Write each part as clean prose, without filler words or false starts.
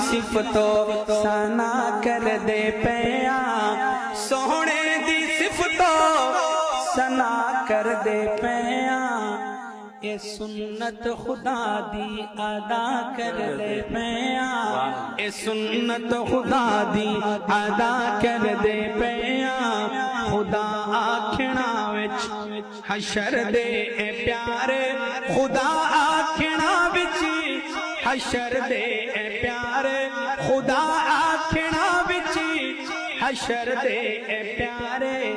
صفتوں سنا کر دے پیاں سونے دی صفتوں سنا کر دے پیاں اے سنت خدا دی ادا کر دے پیاں اے سنت خدا دی ادا کر دے پیاں خدا آکھنا وچ حشر دے اے پیارے خدا آکھنا وچ حشر دے اے پیارے خدا آکھنا وچ حشر دے اے پیارے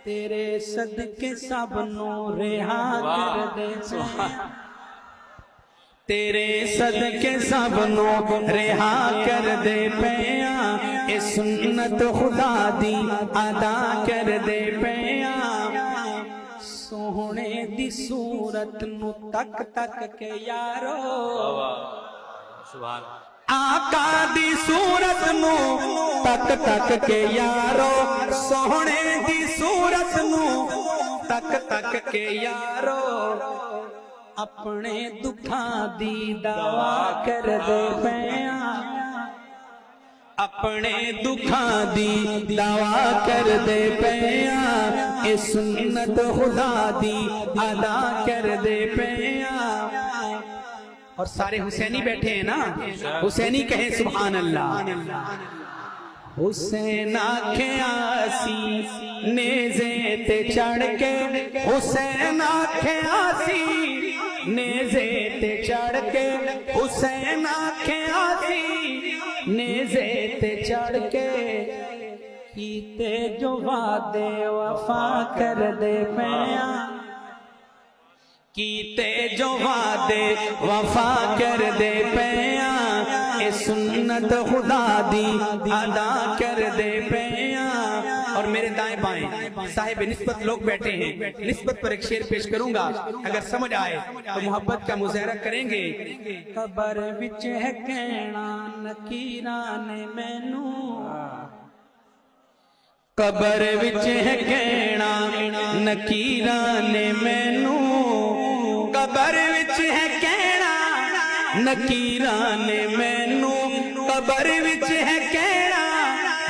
تیرے صدقے سب نو رہا کر دے تیرے صدقے سب نو رہا کر دے پیاں اے سنت خدا دی ادا کر دے پیاں سوہنے دی صورت نو تک تک کے یارو آقا دی صورت نو تک تک کے یارو سوہنے دی صورت نو تک تک کے یارو اپنے دکھاں دی دعا کر دے پیاں اپنے دکھاں دی دعا کر دے پیاں اے سنت خدا دی ادا کر دے پیاں اور سارے حسینی بیٹھے ہیں نا حسینی کہیں سبحان اللہ حسین آنکھیں آسی نیزے تے چڑھ کے حسین آنکھیں آسی نیزے تے چڑھ کے حسین آنکھیں آسی نیزے تے چڑھ کے کیتے جو وعدے وفا کر دے پیاں کیتے جو وعدے وفا کر دے پیاں اے سنت خدا دی ادا کر دے پیاں اور میرے دائیں بائیں صاحب نسبت لوگ بیٹھے ہیں نسبت پر ایک شعر پیش کروں گا اگر سمجھ آئے تو محبت کا مظاہرہ کریں گے قبر وچ ہے کہنا نکیراں نے مینوں قبر وچ ہے کہنا نکیراں نے مینوں قبر وچ ہے کہنا نکیراں نے مینوں قبر وچ ہے کہنا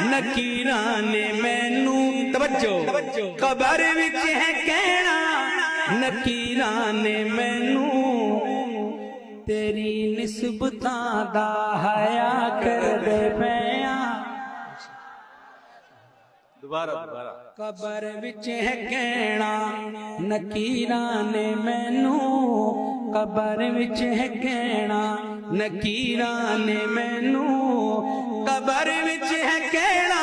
نکیراں نے مینوں توجہ قبر وچ ہے کہنا نکیراں نے مینوں تیری نسبتاں دا حیا کر دے پیاں قبر وچ ہے کہنا نکیراں نے مینوں قبر وچ ہے کہنا نکیراں نے مینوں قبر وچ ہے کہنا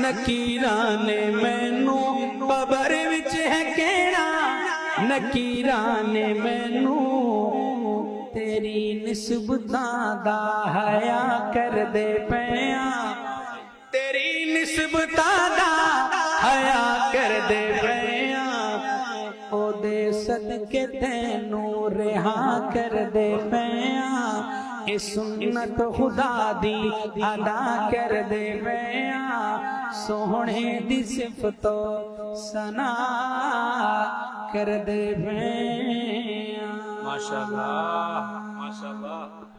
نکیراں نے مینوں قبر وچ ہے کہنا نکیراں نے مینوں تیری نسبتاں دا حیا کر دے پیاں تیری نسبتاں دا حیا کر دے پیاں او دے صدقے تینوں رہا کر دے پیاں اے سنت خدا دی ادا کر دے پیاں سوہنے دی صفتوں سنا کر دے پیاں ماشاءاللہ ماشاءاللہ